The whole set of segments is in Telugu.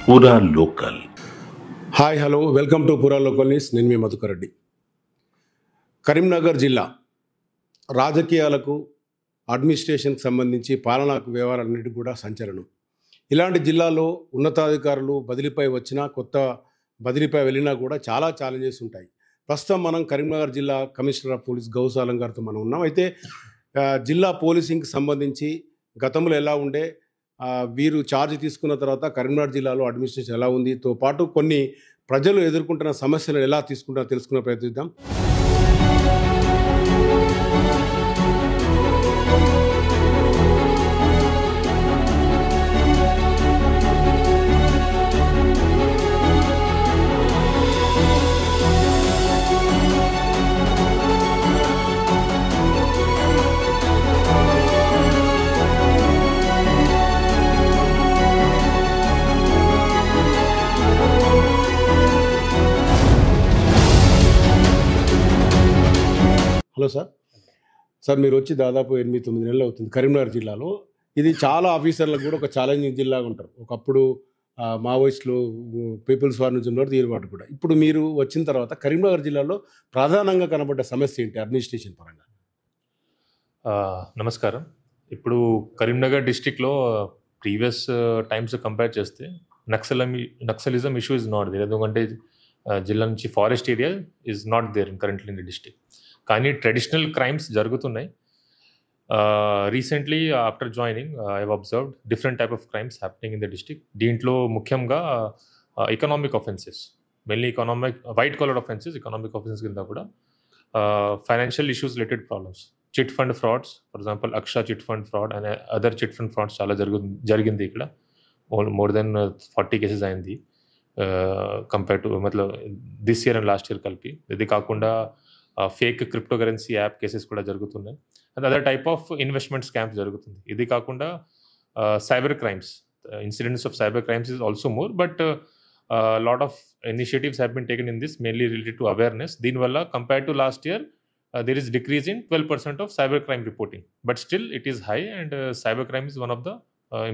పూరా local. Hi hello welcome to పూరా లోకల్ న్యూస్. నేను మీ మధుకర్ రెడ్డి. కరీంనగర్ జిల్లా రాజకీయాలకు అడ్మినిస్ట్రేషన్కి సంబంధించి పాలనా వ్యవహారాలన్నిటి కూడా సంచలనం. ఇలాంటి జిల్లాలో ఉన్నతాధికారులు బదిలీపై వచ్చినా కొత్త బదిలీపై వెళ్ళినా కూడా చాలా ఛాలెంజెస్ ఉంటాయి. ప్రస్తుతం మనం కరీంనగర్ జిల్లా కమిషనర్ ఆఫ్ పోలీస్ గౌసాలం గారితో మనం ఉన్నాం. అయితే జిల్లా పోలీసింగ్కి సంబంధించి గతంలో ఎలా ఉండే, వీరు ఛార్జ్ తీసుకున్న తర్వాత కరీంనగర్ జిల్లాలో అడ్మినిస్ట్రేషన్ ఎలా ఉందితో పాటు కొన్ని ప్రజలు ఎదుర్కొంటున్న సమస్యలను ఎలా తీసుకుంటారో తెలుసుకునే ప్రయత్నిద్దాం. హలో సార్, మీరు వచ్చి దాదాపు 8-9 నెలలు అవుతుంది కరీంనగర్ జిల్లాలో. ఇది చాలా ఆఫీసర్లకు కూడా ఒక ఛాలెంజింగ్ జిల్లాగా ఉంటారు. ఒకప్పుడు మావోయిస్టులు, పీపుల్స్ వార్ నుంచి ఉన్నవారు తీరుబాటు కూడా. ఇప్పుడు మీరు వచ్చిన తర్వాత కరీంనగర్ జిల్లాలో ప్రధానంగా కనబడ్డ సమస్య ఏంటి అడ్మినిస్ట్రేషన్ పరంగా? నమస్కారం. ఇప్పుడు కరీంనగర్ డిస్ట్రిక్ట్లో ప్రీవియస్ టైమ్స్ కంపేర్ చేస్తే Naxalism issue is not there. ఎందుకంటే జిల్లా నుంచి forest area is not there currently in the district. కానీ ట్రెడిషనల్ క్రైమ్స్ జరుగుతున్నాయి. Recently after joining I have observed different type of crimes happening in the district. దీంట్లో ముఖ్యంగా economic offences, mainly white collar offences, economic offences కింద కూడా financial issues related problems, chit fund frauds, for example Aksha chit fund fraud and other chit fund frauds చాలా జరిగింది. ఇక్కడ మోర్ దెన్ 40 కేసెస్ అయింది compare to this year and last year కలిపి. ఇది కాకుండా ఫేక్ క్రిప్టోకరెన్సీ యాప్ కేసెస్ కూడా జరుగుతున్నాయి. And other type of investment scams జరుగుతుంది. ఇది కాకుండా cyber crimes, incidents of cyber crimes is also more, but lot of initiatives have been taken in this, mainly related to awareness. దీనివల్ల compare to last year there is decrease in 12% of cyber crime reporting, but still it is high, and cyber crime is one of the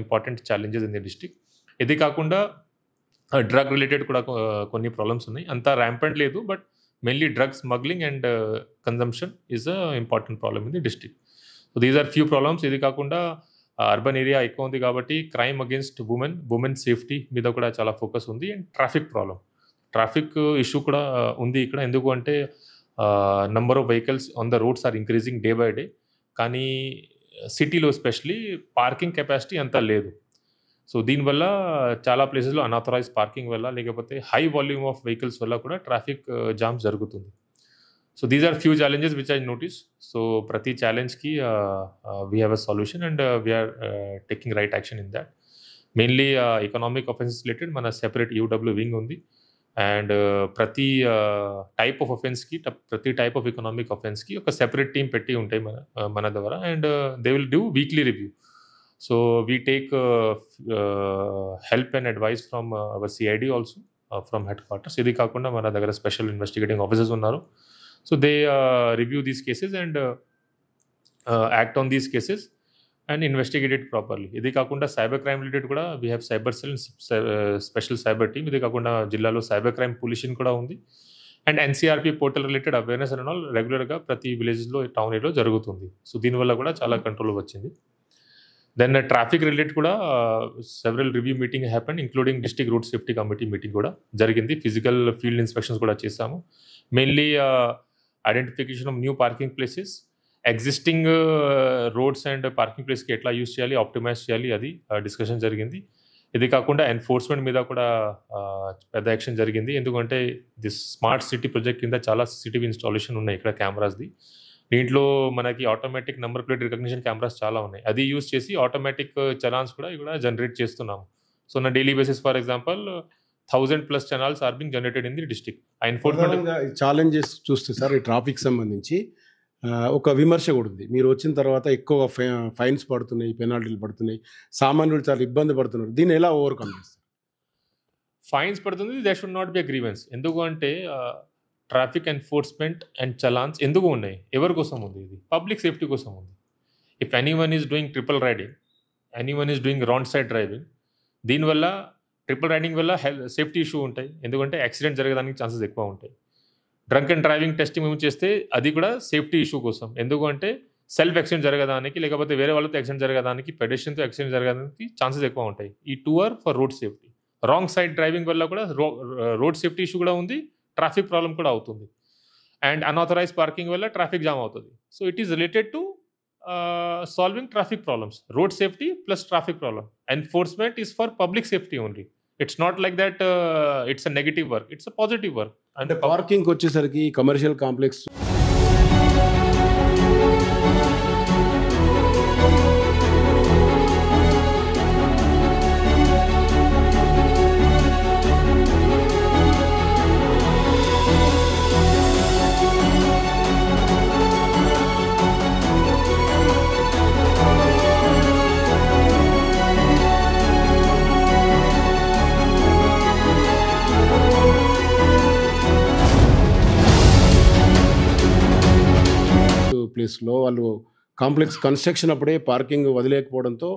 important challenges in the district. ఇది కాకుండా డ్రగ్ రిలేటెడ్ కూడా కొన్ని ప్రాబ్లమ్స్ ఉన్నాయి. అంతా ర్యాంపెంట్ లేదు, but mainly drug smuggling and consumption is a important problem in the district. So these are few problems. ఇది కాకుండా అర్బన్ ఏరియా ఎక్కువ ఉంది కాబట్టి క్రైమ్ అగేన్స్ట్ ఉమెన్ సేఫ్టీ మీద కూడా చాలా ఫోకస్ ఉంది. అండ్ ట్రాఫిక్ ఇష్యూ కూడా ఉంది ఇక్కడ. ఎందుకు అంటే number of vehicles on the roads are increasing day by day, కానీ సిటీలో ఎస్పెషలీ పార్కింగ్ కెపాసిటీ అంతా లేదు. సో దీనివల్ల చాలా ప్లేసెస్లో అన్ఆథరైజ్ పార్కింగ్ వల్ల, లేకపోతే హై వాల్యూమ్ ఆఫ్ వెహికల్స్ వల్ల కూడా ట్రాఫిక్ జామ్స్ జరుగుతుంది. So these are few challenges which I notice. So ప్రతి ఛాలెంజ్కి we have a solution and we're taking right action in that. Mainly economic offences related మన సెపరేట్ యూడబ్ల్యూ వింగ్ ఉంది. అండ్ ప్రతి టైప్ ఆఫ్ అఫెన్స్కి, ప్రతి టైప్ ఆఫ్ ఎకనామిక్ అఫెన్స్కి ఒక సెపరేట్ టీమ్ పెట్టి ఉంటాయి మన ద్వారా. And they will do weekly review. So we take help and advice from our CID also from headquarters. ఇది కాకుండా మన దగ్గర స్పెషల్ ఇన్వెస్టిగేటింగ్ ఆఫీసర్స్ ఉన్నారు. So they review these cases and act on these cases and investigated properly. ఇది కాకుండా సైబర్ క్రైమ్ రిలేటెడ్ కూడా we have cyber cell, special cyber team. ఇది కాకుండా జిల్లాలో సైబర్ క్రైమ్ పోలీసింగ్ కూడా ఉంది. And NCRP portal related awareness and all రెగ్యులర్గా ప్రతి విలేజ్లో, టౌన్ ఏరియాలో జరుగుతుంది. సో దీనివల్ల కూడా చాలా కంట్రోల్ వచ్చింది. దెన్ ట్రాఫిక్ రిలేటెడ్ కూడా several review meeting happen, including district road safety committee meeting కూడా జరిగింది. ఫిజికల్ ఫీల్డ్ ఇన్స్పెక్షన్స్ కూడా చేశాము. Mainly identification of new parking places, existing roads and parking ప్లేస్కి ఎట్లా యూజ్ చేయాలి, ఆప్టిమైజ్ చేయాలి, అది డిస్కషన్ జరిగింది. ఇది కాకుండా ఎన్ఫోర్స్మెంట్ మీద కూడా పెద్ద యాక్షన్ జరిగింది. ఎందుకంటే దిస్ స్మార్ట్ సిటీ ప్రాజెక్ట్ కింద చాలా CCTV ఇన్స్టాలేషన్ ఉన్నాయి ఇక్కడ కెమెరాస్ది. దీంట్లో మనకి automatic number plate recognition cameras చాలా ఉన్నాయి. అది యూజ్ చేసి ఆటోమేటిక్ చలాన్స్ కూడా ఇక్కడ జనరేట్ చేస్తున్నాము. సో నా daily basis for example 1000+ challans are being generated in the district. Enforcement challenges చూస్తే సార్, ఈ ట్రాఫిక్ సంబంధించి ఒక విమర్శ కూడా ఉంది. మీరు వచ్చిన తర్వాత ఎక్కువ ఫైన్స్ పడుతున్నాయి, పెనాల్టీలు పడుతున్నాయి, సామాన్యులు చాలా ఇబ్బంది పడుతున్నారు. దీన్ని ఎలా ఓవర్కమ్ చేస్తారు? ఫైన్స్ పడుతుంది, they should not be a grievance. ఎందుకు అంటే ట్రాఫిక్ ఎన్ఫోర్స్మెంట్ అండ్ చలాన్స్ ఎందుకు ఉన్నాయి, ఎవరి కోసం ఉంది? ఇది పబ్లిక్ సేఫ్టీ కోసం ఉంది. If anyone is doing triple riding, anyone is doing wrong side driving, దీనివల్ల ట్రిపుల్ రైడింగ్ వల్ల సేఫ్టీ ఇష్యూ ఉంటాయి, ఎందుకంటే యాక్సిడెంట్ జరగడానికి ఛాన్సెస్ ఎక్కువ ఉంటాయి. డ్రంక్ అండ్ డ్రైవింగ్ టెస్టింగ్ మేము చేస్తే అది కూడా సేఫ్టీ ఇష్యూ కోసం, ఎందుకంటే సెల్ఫ్ యాక్సిడెంట్ జరగడానికి లేకపోతే వేరే వాళ్ళతో యాక్సిడెంట్ జరగడానికి పెడెస్ట్రియన్తో యాక్సిడెంట్ జరగడానికి ఛాన్సెస్ ఎక్కువ ఉంటాయి. ఈ 2 are for road safety. Wrong side driving వల్ల కూడా రోడ్ సేఫ్టీ ఇష్యూ కూడా ఉంది, ట్రాఫిక్ ప్రాబ్లం కూడా అవుతుంది. అండ్ అన్ఆథరైజ్ పార్కింగ్ వల్ల ట్రాఫిక్ జామ్ అవుతుంది. So it is related to solving traffic problems, road safety plus traffic problem. Enforcement is for public safety only. It's not like that it's a negative work, it's a positive work. అంటే పార్కింగ్ వచ్చేసరికి కమర్షియల్ కాంప్లెక్స్ ప్లేస్లో వాళ్ళు కాంప్లెక్స్ కన్స్ట్రక్షన్ అప్పుడే పార్కింగ్ వదిలేకపోవడంతో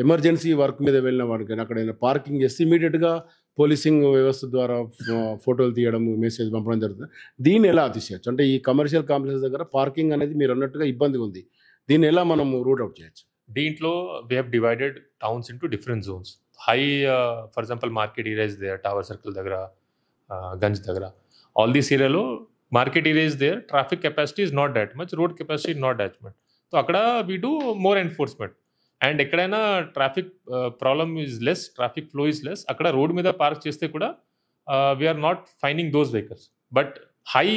ఎమర్జెన్సీ వర్క్ మీద వెళ్ళిన వాడికి అక్కడ పార్కింగ్ చేస్తే ఇమీడియట్గా పోలీసింగ్ వ్యవస్థ ద్వారా ఫోటోలు తీయడం, మెసేజ్ పంపడం జరుగుతుంది. దీన్ని ఎలా తీసేయచ్చు? అంటే ఈ కమర్షియల్ కాంప్లెక్స్ దగ్గర పార్కింగ్ అనేది మీరు అన్నట్టుగా ఇబ్బందిగా ఉంది, దీన్ని ఎలా మనం రూట్ అవుట్ చేయొచ్చు? దీంట్లో we have divided towns into different zones. High, for example, market area is there, Tower Circle దగ్గర, Ganj దగ్గర, all these area లో market area is there, traffic capacity is not that much, road capacity is not that much. So అక్కడ we do more enforcement. And ఎక్కడైనా traffic problem is less, traffic flow is less, అక్కడ రోడ్ మీద పార్క్ చేస్తే కూడా we're not finding those vehicles. But high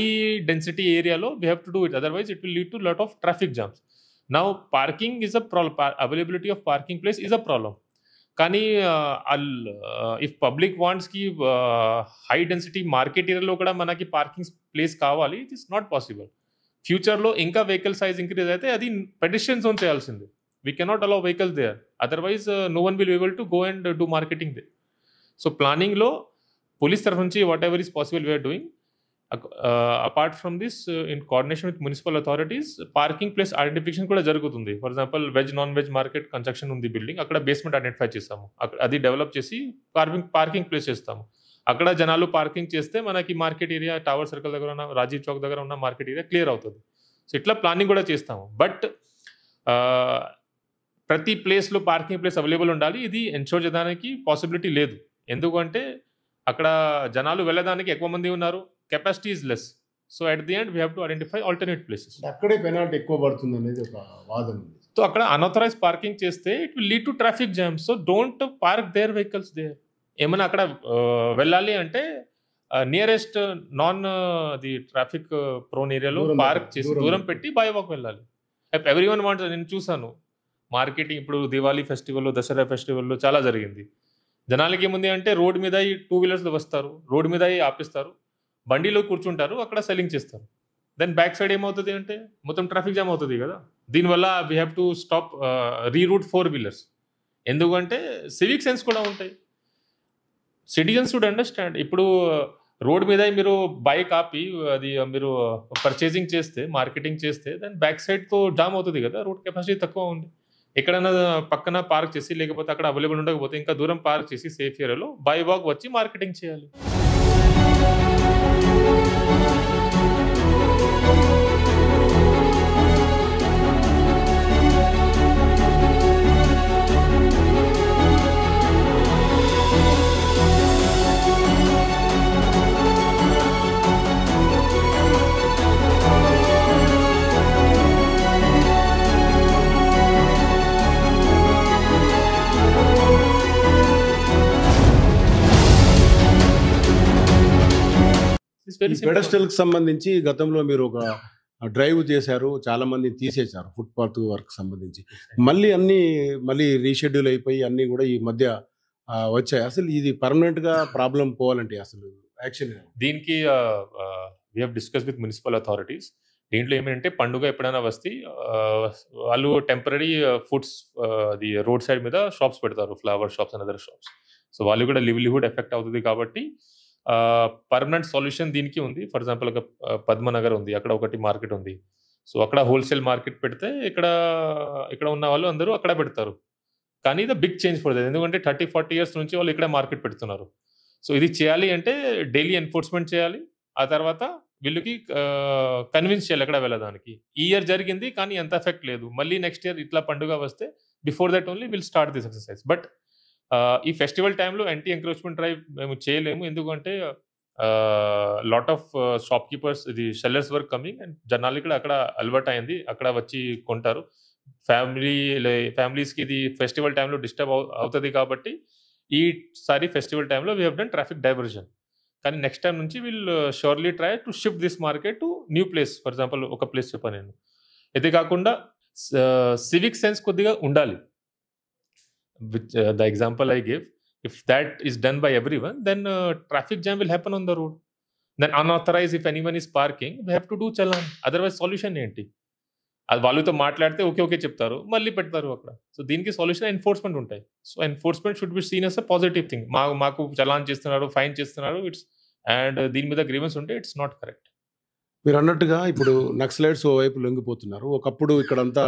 density ఏరియాలో we have to do it, otherwise it will lead to lot of traffic jams. Now parking is a problem, availability of parking place is a problem. కానీ ఇఫ్ పబ్లిక్ వాంట్స్కి హై డెన్సిటీ మార్కెట్ ఏరియాలో కూడా మనకి పార్కింగ్ ప్లేస్ కావాలి, ఇట్ ఈస్ నాట్ పాసిబుల్. ఫ్యూచర్లో ఇంకా వెహికల్ సైజ్ ఇంక్రీజ్ అయితే అది పెడెస్ట్రియన్ జోన్ చేయాల్సింది. We cannot allow vehicles there. Otherwise, no one will be able to go and do marketing there. So, planning lo, police taraf nunchi whatever is possible we are doing. Apart from this, in coordination with municipal authorities, parking place identification kuda jarugutundi. For example, veg non-veg market construction undi building. Akkada basement identify chesamu. Adi develop chesi parking place chestamu. Akkada janalu parking cheste manaki market area, Tower Circle daggara unna, Rajiv Chowk daggara unna market area clear avutundi. So, itla planning kuda chestamu. But ప్రతి ప్లేస్లో పార్కింగ్ ప్లేస్ అవైలబుల్ ఉండాలి, ఇది ఎన్షోర్ చేయడానికి పాసిబిలిటీ లేదు. ఎందుకంటే అక్కడ జనాలు వెళ్ళడానికి ఎక్కువ మంది ఉన్నారు, capacity is less. So at the end we have to identify alternate places. అక్కడే పెనాల్టీ ఎక్కువ పడుతుంది అనేది ఒక వాదన. సో అక్కడ అన్ఆథరైజ్ పార్కింగ్ చేస్తే it will lead to traffic jam. So don't park there vehicles there. ఏమైనా అక్కడ వెళ్ళాలి అంటే nearest non the traffic prone ఏరియాలో పార్క్ చేసి దూరం పెట్టి బై వాక్ వెళ్ళాలి. Everyone wants. నేను చూసాను మార్కెటింగ్ ఇప్పుడు దివాళీ ఫెస్టివల్, దసరా ఫెస్టివల్లో చాలా జరిగింది. జనాలకి ఏముంది అంటే రోడ్ మీద ఈ 2 వీలర్స్లో వస్తారు, రోడ్ మీద ఆపిస్తారు, బండిలో కూర్చుంటారు, అక్కడ సెల్లింగ్ చేస్తారు. దెన్ బ్యాక్ సైడ్ ఏమవుతుంది అంటే మొత్తం ట్రాఫిక్ జామ్ అవుతుంది కదా. దీనివల్ల we have to stop, reroute 4 wheelers. ఎందుకంటే సివిక్ సెన్స్ కూడా ఉంటాయి. Citizens should understand. ఇప్పుడు రోడ్ మీద మీరు బైక్ ఆపి అది మీరు పర్చేసింగ్ చేస్తే, మార్కెటింగ్ చేస్తే, దెన్ బ్యాక్ సైడ్తో జామ్ అవుతుంది కదా, రోడ్ కెపాసిటీ తక్కువ ఉంది. ఎక్కడైనా పక్కన పార్క్ చేసి లేకపోతే అక్కడ అవైలబుల్ ఉండకపోతే ఇంకా దూరం పార్క్ చేసి సేఫ్ ఏరియాలో బై వాక్ వచ్చి మార్కెటింగ్ చేయాలి. పెడస్టల్కి సంబంధించి గతంలో మీరు ఒక డ్రైవ్ చేశారు, చాలా మంది తీసేశారు ఫుట్పాత్ వర్క్ సంబంధించి. మళ్ళీ రీషెడ్యూల్ అయిపోయి అన్నీ కూడా ఈ మధ్య వచ్చాయి. అసలు ఇది పర్మనెంట్గా ప్రాబ్లం పోవాలంటే అసలు యాక్షన్ దీనికి we have discuss with municipal authorities. దీంట్లో ఏమంటే పండుగ ఎప్పుడైనా వస్తే వాళ్ళు టెంపరీ ఫుడ్స్ అది రోడ్ సైడ్ మీద షాప్స్ పెడతారు, flower shops and other shops. So వాళ్ళు కూడా లివ్లీహుడ్ ఎఫెక్ట్ అవుతుంది కాబట్టి పర్మనెంట్ సొల్యూషన్ దీనికి ఉంది. ఫర్ ఎగ్జాంపుల్ ఒక పద్మనగర్ ఉంది, అక్కడ ఒకటి మార్కెట్ ఉంది. సో అక్కడ హోల్సేల్ మార్కెట్ పెడితే ఇక్కడ ఉన్న వాళ్ళు అందరూ అక్కడ పెడతారు. కానీ ఇది బిగ్ చేంజ్ ఫర్ దట్. ఎందుకంటే 30-40 ఇయర్స్ నుంచి వాళ్ళు ఇక్కడే మార్కెట్ పెడుతున్నారు. సో ఇది చేయాలి అంటే డైలీ ఎన్ఫోర్స్మెంట్ చేయాలి. ఆ తర్వాత వీళ్ళకి కన్విన్స్ చేయాలి ఎక్కడ వెళ్ళడానికి. ఈ ఇయర్ జరిగింది కానీ ఎంత ఎఫెక్ట్ లేదు. మళ్ళీ నెక్స్ట్ ఇయర్ ఇట్లా పండుగ వస్తే before that only will start this exercise. But ఈ ఫెస్టివల్ టైంలో యాంటీ ఎంక్రోచ్మెంట్ డ్రైవ్ మేము చేయలేము. ఎందుకంటే లాట్ ఆఫ్ షాప్కీపర్స్ ఇది సెల్లర్స్ వర్ కమింగ్ అండ్ జనాలు ఇక్కడ అక్కడ అలవాటు అయింది. అక్కడ వచ్చి కొంటారు. ఫ్యామిలీస్కి ఇది ఫెస్టివల్ టైంలో డిస్టర్బ్ అవుతుంది కాబట్టి ఈసారి ఫెస్టివల్ టైంలో we have done traffic diversion. కానీ నెక్స్ట్ టైం నుంచి will surely try to shift this market to new place. For example ఒక ప్లేస్ చెప్పాను నేను. ఇది కాకుండా సివిక్ సెన్స్ కొద్దిగా ఉండాలి. The example I gave, if that is done by everyone, then traffic jam will happen on the road. Then unauthorized, if anyone is parking, we have to do challan. Otherwise, solution ఏంటి? అది వాళ్ళతో మాట్లాడితే ఓకే చెప్తారు, మళ్ళీ పెడతారు అక్కడ. సో దీనికి సొల్యూషన్ ఎన్ఫోర్స్మెంట్ ఉంటాయి. So enforcement should be seen yes a positive thing. మాకు చలాన్ చేస్తున్నారు, ఫైన్ చేస్తున్నారు, అండ్ దీని మీద గ్రీవెన్స్ ఉంటే ఇట్స్ నాట్ కరెక్ట్. మీరు అన్నట్టుగా ఇప్పుడు నక్సలైట్స్ ఓవైపు లొంగిపోతున్నారు. ఒకప్పుడు ఇక్కడంతా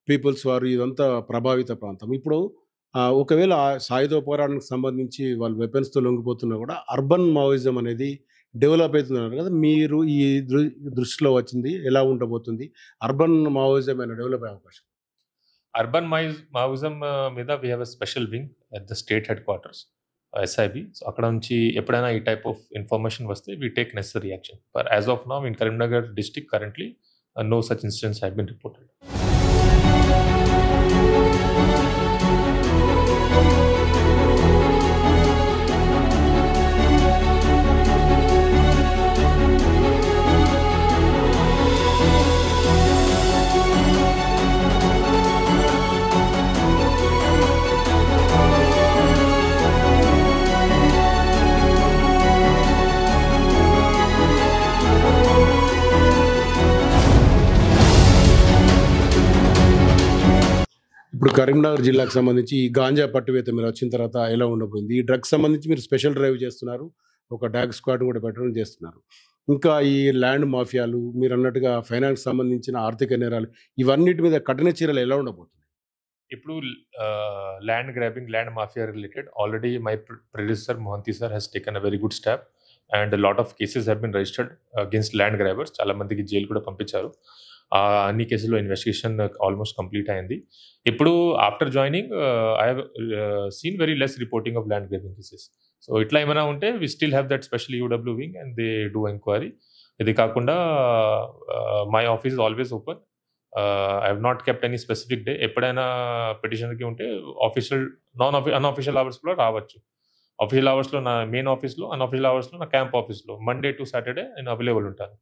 పీపుల్స్ వారు ఇదంతా ప్రభావిత ప్రాంతం. ఇప్పుడు ఒకవేళ సాయుధ పోరాటానికి సంబంధించి వాళ్ళు వెపన్స్తో లొంగిపోతున్నా కూడా అర్బన్ మావోయిజం అనేది డెవలప్ అవుతున్నారు కదా, మీరు ఈ దృష్టిలో వచ్చింది ఎలా ఉండబోతుంది? అర్బన్ మావోయిజం అయినా డెవలప్ అయ్యే అవకాశం? అర్బన్ మావోయిజం మీద we have a special wing at the state headquarters SIB. So అక్కడ నుంచి ఎప్పుడైనా ఈ టైప్ ఆఫ్ ఇన్ఫర్మేషన్ వస్తే we take necessary action. But as of now in Karimnagar district currently no such incidents have been reported. ఇప్పుడు కరీంనగర్ జిల్లాకు సంబంధించి ఈ గాంజా పట్టువేత మీరు వచ్చిన తర్వాత ఎలా ఉండబోయింది? ఈ డ్రగ్స్ సంబంధించి మీరు స్పెషల్ డ్రైవ్ చేస్తున్నారు, ఒక డాగ్ స్క్వాడ్ కూడా పెట్టడం చేస్తున్నారు. ఇంకా ఈ ల్యాండ్ మాఫియాలు, మీరు అన్నట్టుగా ఫైనాన్స్ సంబంధించిన ఆర్థిక నేరాలు, ఇవన్నిటి మీద కఠిన చర్యలు ఎలా ఉండబోతుంది? ఇప్పుడు land grabbing, land mafia related already my predecessor Mohanty sir has taken a very good step and lot of cases have been registered against land grabbers. చాలా మందికి జైలు కూడా పంపించారు. అన్ని కేసుల్లో ఇన్వెస్టిగేషన్ ఆల్మోస్ట్ కంప్లీట్ అయింది. ఇప్పుడు after joining I have seen very less reporting of land grabbing cases. So ఇట్లా ఏమైనా ఉంటే we still have that special UW wing and they do enquiry. ఇది కాకుండా my office always open. I have not kept any specific day. ఎప్పుడైనా పిటిషన్కి ఉంటే ఆఫీషియల్ అన్అఫీషియల్ అవర్స్లో రావచ్చు. ఆఫీషియల్ అవర్స్లో నా మెయిన్ ఆఫీస్లో, అన్అఫీషియల్ అవర్స్లో నా క్యాంప్ ఆఫీస్లో మండే టు సాటర్డే నేను అవైలబుల్ ఉంటాను.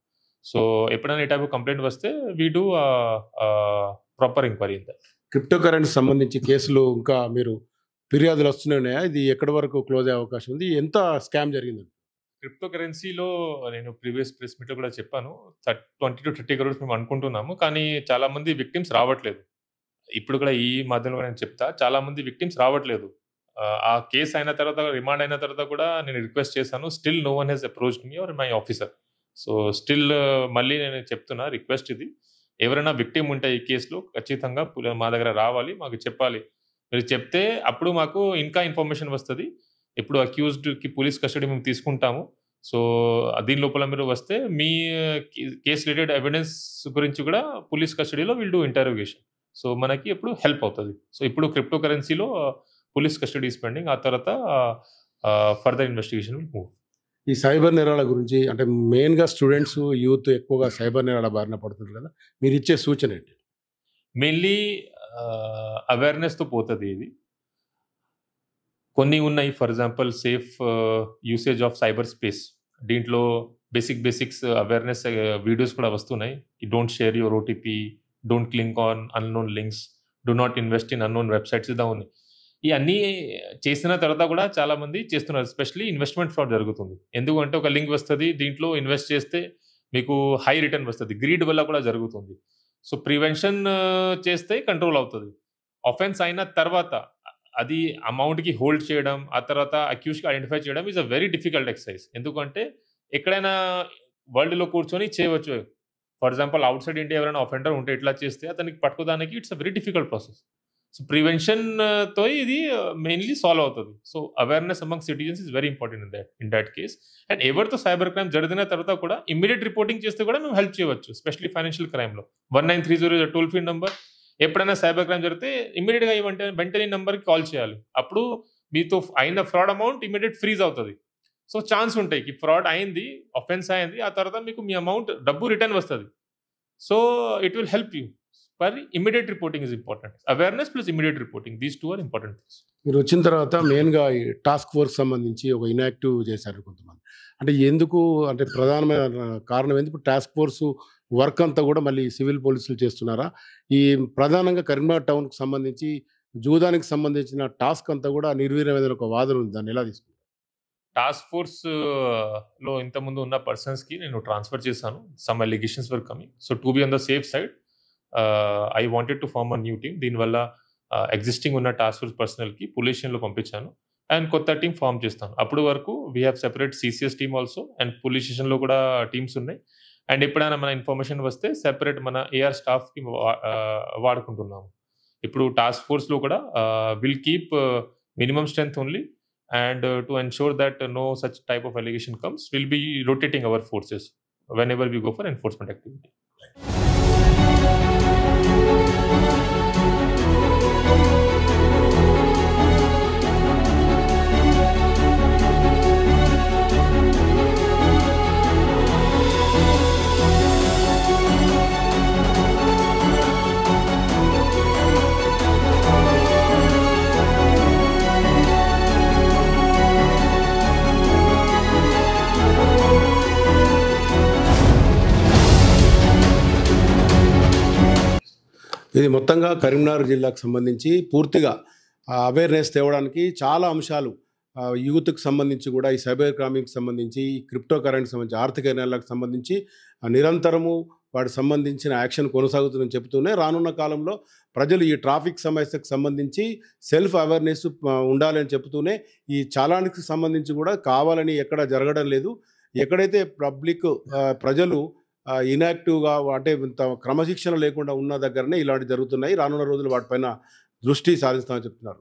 సో ఎప్పుడైనా ఈ టైప్ ఆఫ్ కంప్లైంట్ వస్తే we do proper enquiry in that. Crypto currency సంబంధించి కేసులు ఇంకా మీరు ఫిర్యాదులు వస్తున్నాయా? ఇది ఎక్కడి వరకు క్లోజ్ అయ్యే అవకాశం ఉంది? ఎంత స్కామ్ జరిగింది? క్రిప్టో కరెన్సీలో నేను ప్రీవియస్ ప్రెస్ మీట్లో కూడా చెప్పాను, 20 to 30 crores మేము అనుకుంటున్నాము. కానీ చాలా మంది విక్టిమ్స్ రావట్లేదు. ఇప్పుడు కూడా ఈ మధ్యలో నేను చెప్తా, చాలా మంది విక్టిమ్స్ రావట్లేదు. ఆ కేసు అయిన తర్వాత, రిమాండ్ అయిన తర్వాత కూడా నేను రిక్వెస్ట్ చేశాను. Still no one has approached me or my officer. So still మళ్ళీ నేను చెప్తున్నా, రిక్వెస్ట్ ఇది, ఎవరైనా విక్టిమ్ ఉంటే ఈ కేసులో ఖచ్చితంగా మా దగ్గర రావాలి, మాకు చెప్పాలి. మీరు చెప్తే అప్పుడు మాకు ఇంకా ఇన్ఫర్మేషన్ వస్తుంది. ఇప్పుడు అక్యూజ్డ్కి పోలీస్ కస్టడీ మేము తీసుకుంటాము. సో దీని లోపల మీరు వస్తే మీ కేసు రిలేటెడ్ ఎవిడెన్స్ గురించి కూడా పోలీస్ కస్టడీలో విల్ డూ ఇంటరోగేషన్. సో మనకి ఎప్పుడు హెల్ప్ అవుతుంది. సో ఇప్పుడు క్రిప్టో కరెన్సీలో పోలీస్ కస్టడీ స్పెండింగ్, ఆ తర్వాత ఫర్దర్ ఇన్వెస్టిగేషన్ విల్ మూవ్. ఈ సైబర్ నేరాల గురించి, అంటే మెయిన్గా స్టూడెంట్స్, యూత్ ఎక్కువగా సైబర్ నేరాల బారిన పడుతుంది కదా, మీరు ఇచ్చే సూచన ఏంటి? మెయిన్లీ అవేర్నెస్తో పోతుంది ఇది. కొన్ని ఉన్నాయి, for example safe usage of cyber space. దీంట్లో బేసిక్స్ అవేర్నెస్ వీడియోస్ కూడా వస్తున్నాయి. Don't share your OTP, don't click on unknown links, do not invest in unknown websites. ఇదా ఉన్నాయి. ఈ అన్నీ చేసిన తర్వాత కూడా చాలా మంది చేస్తున్నారు. ఎస్పెషల్లీ ఇన్వెస్ట్మెంట్ ఫ్రాడ్ జరుగుతుంది. ఎందుకంటే ఒక లింక్ వస్తుంది, దీంట్లో ఇన్వెస్ట్ చేస్తే మీకు హై రిటర్న్ వస్తుంది. గ్రీడ్ వల్ల కూడా జరుగుతుంది. సో ప్రివెన్షన్ చేస్తే కంట్రోల్ అవుతుంది. ఆఫెన్స్ అయిన తర్వాత అది అమౌంట్కి హోల్డ్ చేయడం, ఆ తర్వాత అక్యూజ్కి ఐడెంటిఫై చేయడం is a very difficult exercise. ఎందుకంటే ఎక్కడైనా వరల్డ్లో కూర్చొని చేయవచ్చు. For example outside India ఎవరైనా అఫెండర్ ఉంటే ఇట్లా చేస్తే అతనికి పట్టుకోవడానికి it's a very difficult process. So ప్రివెన్షన్తో ఇది మెయిన్లీ సాల్వ్ అవుతుంది. So awareness among citizens is very important in that case. And ఎవరితో సైబర్ క్రైమ్ జరిగిన తర్వాత కూడా ఇమ్మీడియట్ రిపోర్టింగ్ చేస్తే కూడా మేము హెల్ప్ చేయవచ్చు, ఎస్పెషల్లీ ఫైనాన్షియల్ క్రైమ్లో. 1930 టోల్ ఫ్రీ నెంబర్. ఎప్పుడైనా సైబర్ క్రైమ్ జరిగితే ఇమ్మీడియట్గా వెంటనే నెంబర్కి కాల్ చేయాలి. అప్పుడు మీతో అయిన ఫ్రాడ్ అమౌంట్ ఇమ్మీడియట్ ఫ్రీజ్ అవుతుంది. సో ఛాన్స్ ఉంటాయి ఈ ఫ్రాడ్ అయింది, అఫెన్స్ అయింది, ఆ తర్వాత మీకు మీ అమౌంట్ డబ్బు రిటర్న్ వస్తుంది. So it will help you. మరి immediate reporting is important. Awareness plus immediate reporting, these two are important things. మీరు వచ్చిన తర్వాత మెయిన్గా ఈ టాస్క్ ఫోర్స్ సంబంధించి ఒక ఇన్యాక్టివ్ చేశారు కొంతమంది. అంటే ఎందుకు, అంటే ప్రధానమైన కారణం ఎందుకు టాస్క్ ఫోర్స్ వర్క్ అంతా కూడా మళ్ళీ సివిల్ పోలీసులు చేస్తున్నారా? ఈ ప్రధానంగా కరీంనగర్ టౌన్కి సంబంధించి జూదానికి సంబంధించిన టాస్క్ అంతా కూడా నిర్వీర్యమైన ఒక వాదన ఉంది, దాన్ని ఎలా తీసుకుంటారు? టాస్క్ ఫోర్స్ లో ఇంతకుముందు ఉన్న పర్సన్స్కి నేను ట్రాన్స్ఫర్ చేశాను. Some allegations were coming. So to be on the safe side I wanted to form a new team. దీనివల్ల ఎగ్జిస్టింగ్ ఉన్న టాస్క్ ఫోర్స్ పర్సనల్కి పోలీస్ స్టేషన్లో పంపించాను అండ్ కొత్త టీం ఫామ్ చేస్తాను. అప్పుడు వరకు we have separate CCS team also, and police స్టేషన్లో కూడా టీమ్స్ ఉన్నాయి. అండ్ ఎప్పుడైనా మన ఇన్ఫర్మేషన్ వస్తే సెపరేట్ మన ఏఆర్ స్టాఫ్కి వాడుకుంటున్నాము. ఇప్పుడు టాస్క్ ఫోర్స్లో కూడా will keep minimum strength only, and to ensure that no such type of allegation comes, we'll be rotating our forces whenever we go for enforcement activity. ఇది మొత్తంగా కరీంనగర్ జిల్లాకు సంబంధించి పూర్తిగా అవేర్నెస్ తేవడానికి చాలా అంశాలు, యూత్కి సంబంధించి కూడా, ఈ సైబర్ క్రైమ్కి సంబంధించి, ఈ క్రిప్టో కరెన్సీకి సంబంధించి, ఆర్థిక నేరాలకు సంబంధించి నిరంతరము వాటికి సంబంధించిన యాక్షన్ కొనసాగుతుందని చెబుతూనే రానున్న కాలంలో ప్రజలు ఈ ట్రాఫిక్ సమస్యకు సంబంధించి సెల్ఫ్ అవేర్నెస్ ఉండాలని చెబుతూనే ఈ చాలానికి సంబంధించి కూడా కావాలని ఎక్కడ జరగడం లేదు. ఎక్కడైతే పబ్లిక్ ప్రజలు ఇన్యాక్టివ్గా, అంటే క్రమశిక్షణ లేకుండా ఉన్న దగ్గరనే ఇలాంటివి జరుగుతున్నాయి. రానున్న రోజులు వాటిపైన దృష్టి సారిస్తామని చెప్తున్నారు.